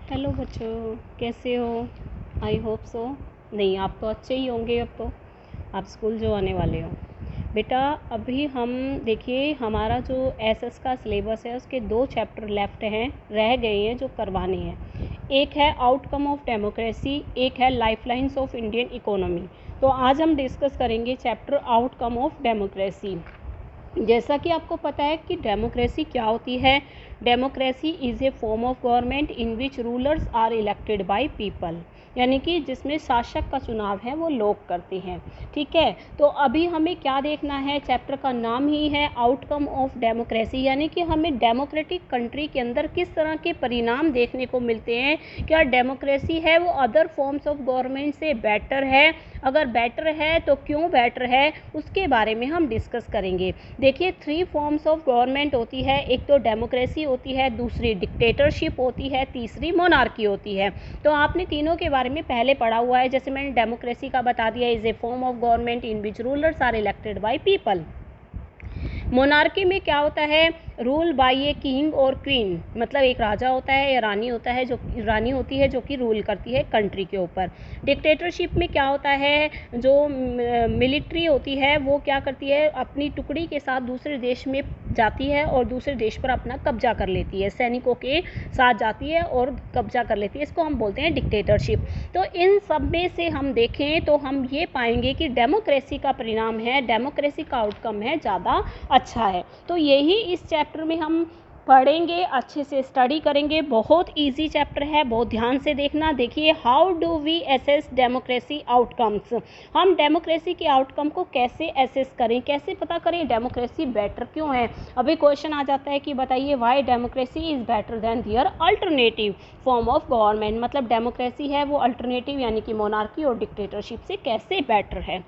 Hello बच्चों, कैसे हो? I hope so. नहीं, आप तो अच्छे ही होंगे। अब तो आप स्कूल जो आने वाले हो बेटा। अभी हम देखिए, हमारा जो एसएस का सिलेबस है उसके 2 चैप्टर लेफ्ट हैं, रह गए हैं जो करवाने हैं। एक है आउटकम ऑफ डेमोक्रेसी, एक है लाइफलाइंस ऑफ इंडियन इकोनॉमी। तो आज हम डिस्कस करेंगे चैप्टर आउटकम ऑफ डेमोक्रेसी। जैसा कि आपको पता है कि डेमोक्रेसी क्या होती है। Democracy is a form of government in which rulers are elected by people, यानी कि जिसमें शासक का चुनाव है वो लोग करते हैं। ठीक है, तो अभी हमें क्या देखना है, चैप्टर का नाम ही है आउटकम ऑफ डेमोक्रेसी, यानी कि हमें डेमोक्रेटिक कंट्री के अंदर किस तरह के परिणाम देखने को मिलते हैं। क्या डेमोक्रेसी है वो अदर फॉर्म्स ऑफ गवर्नमेंट से बेटर है? अगर बेटर है तो क्यों बेटर है, उसके बारे में हम डिस्कस करेंगे। देखिए, 3 फॉर्म्स ऑफ गवर्नमेंट होती है। एक तो डेमोक्रेसी होती है, दूसरी डिक्टेटरशिप होती है, तीसरी मोनार्की होती है। तो आपने तीनों के बारे में पहले पढ़ा हुआ है। जैसे मैंने डेमोक्रेसी का बता दिया, is a form of government in which rulers are elected by people. Monarchy में क्या होता है, रूल बाय ए किंग और क्वीन, मतलब एक राजा होता है या रानी होता है, जो रानी होती है जो कि रूल करती है कंट्री के ऊपर। डिक्टेटरशिप में क्या होता है, जो मिलिट्री होती है वो क्या करती है, अपनी टुकड़ी के साथ दूसरे देश में जाती है और दूसरे देश पर अपना कब्जा कर लेती है, सैनिकों के साथ जाती है और कब्जा कर लेती है। इसको हम बोलते हैं डिक्टेटरशिप। तो इन सब में से हम देखें तो हम ये पाएंगे कि डेमोक्रेसी का परिणाम है, डेमोक्रेसी का आउटकम है ज़्यादा अच्छा है। तो यही इस चैप्टर में हम पढ़ेंगे, अच्छे से स्टडी करेंगे। बहुत इजी चैप्टर है, बहुत ध्यान से देखना। देखिए, how do we assess democracy outcomes. हम डेमोक्रेसी के आउटकम को कैसे एसेस करें, कैसे पता करें डेमोक्रेसी बेटर क्यों है। अभी क्वेश्चन आ जाता है कि बताइए why democracy is better than their alternative form of government, मतलब डेमोक्रेसी है वो अल्टरनेटिव यानी कि मोनार्की और डिक्टेटरशिप से कैसे बेटर है।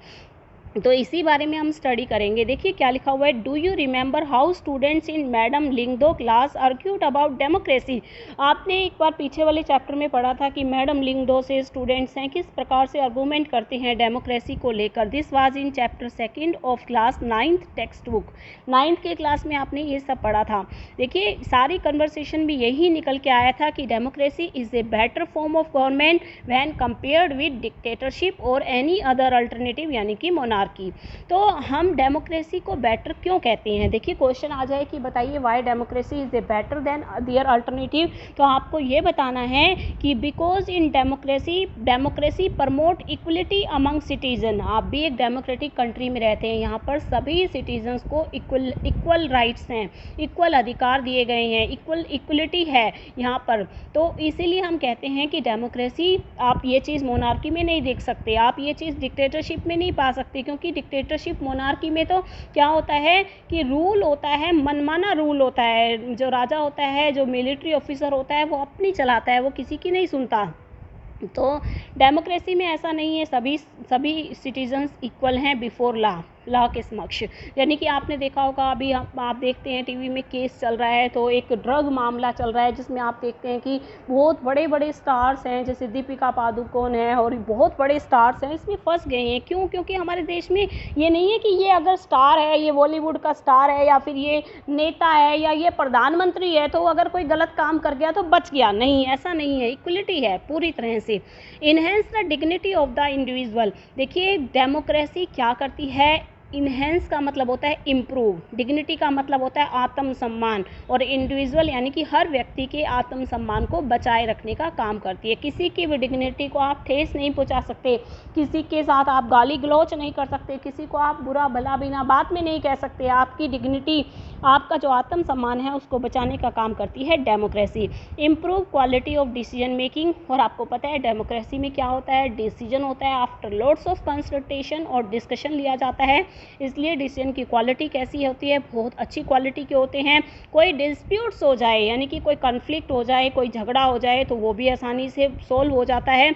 तो इसी बारे में हम स्टडी करेंगे। देखिए क्या लिखा हुआ है, do you remember how students in madam Lyngdoh class argued about democracy. आपने एक बार पीछे वाले चैप्टर में पढ़ा था कि मैडम लिंगदो से स्टूडेंट्स हैं किस प्रकार से आर्गूमेंट करते हैं डेमोक्रेसी को लेकर। This was in chapter 2 of class 9th text book. 9th के क्लास में आपने ये सब पढ़ा था। देखिए, सारी कन्वर्सेशन भी यही निकल के आया था कि democracy is a better form of government when compared with dictatorship और एनी अदर अल्टरनेटिव यानी कि मोनार्की। तो हम डेमोक्रेसी को बेटर क्यों कहते हैं। देखिए, क्वेश्चन आ जाए कि बताइए why democracy is a better than their alternative, तो आपको ये बताना है कि because in democracy promote equality among citizen. आप भी एक डेमोक्रेटिक कंट्री में रहते हैं, यहाँ पर सभी सिटीजन्स को इक्वल राइट्स हैं, इक्वल अधिकार दिए गए हैं, इक्वलिटी है यहाँ पर। तो इसीलिए हम कहते हैं कि डेमोक्रेसी, आप ये चीज़ मोनार्की में नहीं देख सकते, आप ये चीज़ डिक्टेटरशिप में नहीं पा सकते, क्योंकि डिक्टेटरशिप मोनार्की में तो क्या होता है कि रूल होता है, मनमाना रूल होता है। जो राजा होता है, जो मिलिट्री ऑफिसर होता है, वो अपनी चलाता है, वो किसी की नहीं सुनता। तो डेमोक्रेसी में ऐसा नहीं है, सभी सिटीजन्स इक्वल हैं बिफोर लॉ के समक्ष। यानी कि आपने देखा होगा, अभी आप देखते हैं टीवी में केस चल रहा है, तो एक ड्रग मामला चल रहा है जिसमें आप देखते हैं कि बहुत बड़े बड़े स्टार्स हैं, जैसे दीपिका पादुकोण है और बहुत बड़े स्टार्स हैं, इसमें फंस गए हैं। क्यों? क्योंकि हमारे देश में ये नहीं है कि ये अगर स्टार है, ये बॉलीवुड का स्टार है या फिर ये नेता है या ये प्रधानमंत्री है, तो अगर कोई गलत काम कर गया तो बच गया। नहीं, ऐसा नहीं है, इक्वलिटी है पूरी तरह से। Enhance the dignity of the individual. देखिए, डेमोक्रेसी क्या करती है, इन्हेंस का मतलब होता है इम्प्रूव, डिग्निटी का मतलब होता है आत्मसम्मान, और इंडिविजुअल यानी कि हर व्यक्ति के आत्मसम्मान को बचाए रखने का काम करती है। किसी की भी डिग्निटी को आप ठेस नहीं पहुंचा सकते, किसी के साथ आप गाली गलौच नहीं कर सकते, किसी को आप बुरा भला बिना बात में नहीं कह सकते। आपकी डिग्निटी, आपका जो आत्मसम्मान है उसको बचाने का काम करती है democracy. Improve quality of decision making, और आपको पता है डेमोक्रेसी में क्या होता है, डिसीजन होता है आफ्टर लॉट्स ऑफ कंसल्टेशन और डिस्कशन लिया जाता है, इसलिए डिसीजन की क्वालिटी कैसी होती है, बहुत अच्छी क्वालिटी के होते हैं। कोई डिस्प्यूट्स हो जाए, यानी कि कोई कन्फ्लिक्ट हो जाए, कोई झगड़ा हो जाए, तो वो भी आसानी से सोल्व हो जाता है।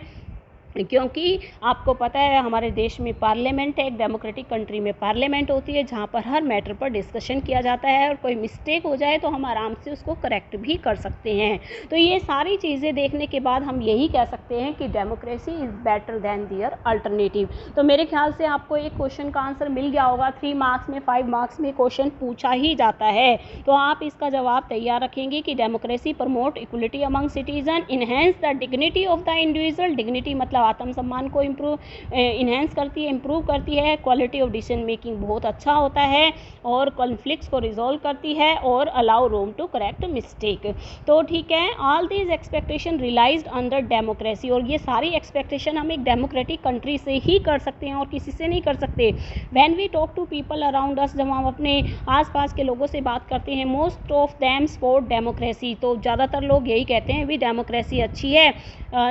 क्योंकि आपको पता है हमारे देश में पार्लियामेंट है, एक डेमोक्रेटिक कंट्री में पार्लियामेंट होती है जहाँ पर हर मैटर पर डिस्कशन किया जाता है, और कोई मिस्टेक हो जाए तो हम आराम से उसको करेक्ट भी कर सकते हैं। तो ये सारी चीज़ें देखने के बाद हम यही कह सकते हैं कि democracy is better than their alternative. तो मेरे ख्याल से आपको एक क्वेश्चन का आंसर मिल गया होगा। 3 मार्क्स में 5 मार्क्स में क्वेश्चन पूछा ही जाता है, तो आप इसका जवाब तैयार रखेंगे कि democracy promote equality among citizen, enhance the dignity of the individual. Dignity मतलब आत्मसम्मान को इन्हेंस करती है, इम्प्रूव करती है। क्वालिटी ऑफ डिसीजन मेकिंग बहुत अच्छा होता है, और कॉन्फ्लिक्ट्स को रिजॉल्व करती है, और allow room to correct mistake. तो ठीक है, all these expectation realised under democracy, और ये सारी एक्सपेक्टेशन हम एक डेमोक्रेटिक कंट्री से ही कर सकते हैं और किसी से नहीं कर सकते। When we talk to people around us, जब हम अपने आसपास के लोगों से बात करते हैं, most of them support democracy, तो ज़्यादातर लोग यही कहते हैं भी डेमोक्रेसी अच्छी है,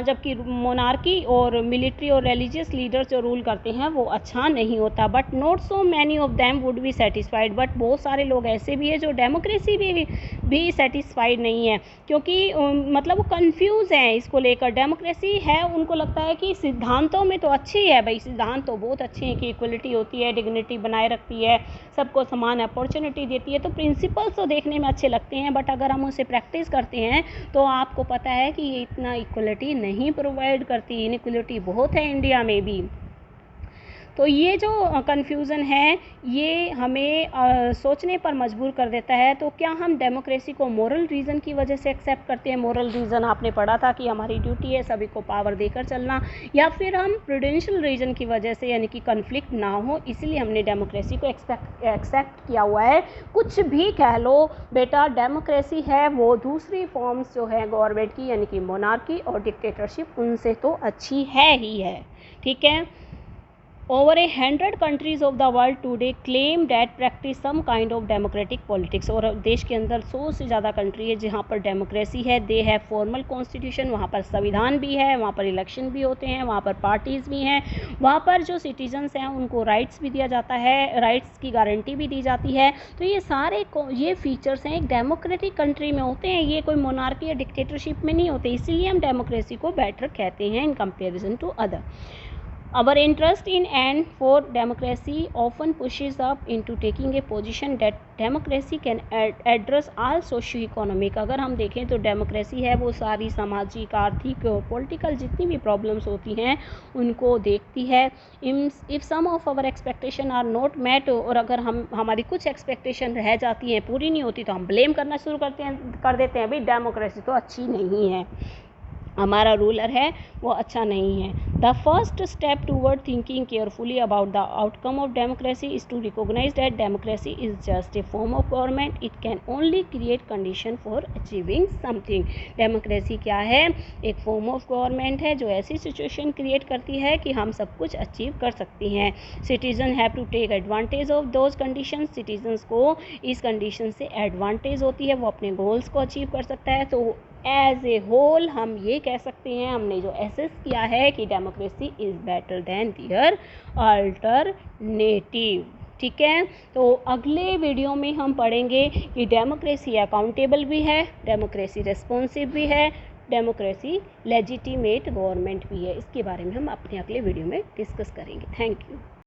जबकि मोनार्की और मिलिट्री और रिलीजियस लीडर्स जो रूल करते हैं वो अच्छा नहीं होता। But not so many of them would be satisfied, but बहुत सारे लोग ऐसे भी हैं जो डेमोक्रेसी भी सेटिस्फाइड नहीं है, क्योंकि मतलब वो कंफ्यूज हैं इसको लेकर। डेमोक्रेसी है, उनको लगता है कि सिद्धांतों में तो अच्छी है भाई, सिद्धांत तो बहुत अच्छे हैं कि इक्वलिटी होती है, डिग्निटी बनाए रखती है, सबको समान अपॉर्चुनिटी देती है, तो प्रिंसिपल्स तो देखने में अच्छे लगते हैं, बट अगर हम उसे प्रैक्टिस करते हैं तो आपको पता है कि ये इतना इक्वलिटी नहीं प्रोवाइड करती। इनइक्वलिटी बहुत है इंडिया में भी। तो ये जो कन्फ्यूज़न है ये हमें सोचने पर मजबूर कर देता है। तो क्या हम डेमोक्रेसी को मोरल रीज़न की वजह से एक्सेप्ट करते हैं? मोरल रीज़न आपने पढ़ा था कि हमारी ड्यूटी है सभी को पावर देकर चलना, या फिर हम प्रूडेंशियल रीज़न की वजह से, यानी कि कन्फ्लिक्ट ना हो इसलिए हमने डेमोक्रेसी को एक्सेप्ट किया हुआ है। कुछ भी कह लो बेटा, डेमोक्रेसी है वो दूसरी फॉर्म्स जो है गवर्नमेंट की, यानी कि मोनार्की और डिक्टेटरशिप, उनसे तो अच्छी है ही है। ठीक है। Over 100 countries of the world today claim that practice some kind of democratic politics, और देश के अंदर 100 से ज़्यादा कंट्री है जहाँ पर डेमोक्रेसी है। दे है फॉर्मल कॉन्स्टिट्यूशन, वहाँ पर संविधान भी है, वहाँ पर इलेक्शन भी होते हैं, वहाँ पर पार्टीज़ भी हैं, वहाँ पर जो सिटीजन्स हैं उनको राइट्स भी दिया जाता है, राइट्स की गारंटी भी दी जाती है। तो ये सारे ये फीचर्स हैं एक डेमोक्रेटिक कंट्री में होते हैं, ये कोई मोनार्की या डिक्टेटरशिप में नहीं होते, इसीलिए हम डेमोक्रेसी को बेटर कहते हैं in comparison to other. Our interest in and for democracy often pushes up into taking a position that democracy can address all socio-economic। अगर हम देखें तो डेमोक्रेसी है वो सारी सामाजिक, आर्थिक और पॉलिटिकल जितनी भी प्रॉब्लम्स होती हैं उनको देखती है। If some of our expectation are not met, और अगर हमारी कुछ एक्सपेक्टेशन रह जाती हैं, पूरी नहीं होती, तो हम ब्लेम करना शुरू कर देते हैं भाई डेमोक्रेसी तो अच्छी नहीं है, हमारा रूलर है वो अच्छा नहीं है। The first step toward thinking carefully about the outcome of democracy is to recognise that democracy is just a form of government, it can only create condition for achieving something. Democracy क्या है? एक form of government है जो ऐसी situation create करती है कि हम सब कुछ अचीव कर सकती हैं। Citizen have to take advantage of those condition, citizens को इस कंडीशन से एडवांटेज होती है, वो अपने गोल्स को अचीव कर सकता है। तो एज ए होल हम ये कह सकते हैं, हमने जो एसेस किया है कि democracy is better than their alternative. ठीक है, तो अगले वीडियो में हम पढ़ेंगे कि डेमोक्रेसी अकाउंटेबल भी है, डेमोक्रेसी रिस्पॉन्सिव भी है, डेमोक्रेसी लेजिटिमेट गवर्नमेंट भी है। इसके बारे में हम अपने अगले वीडियो में डिस्कस करेंगे। Thank you.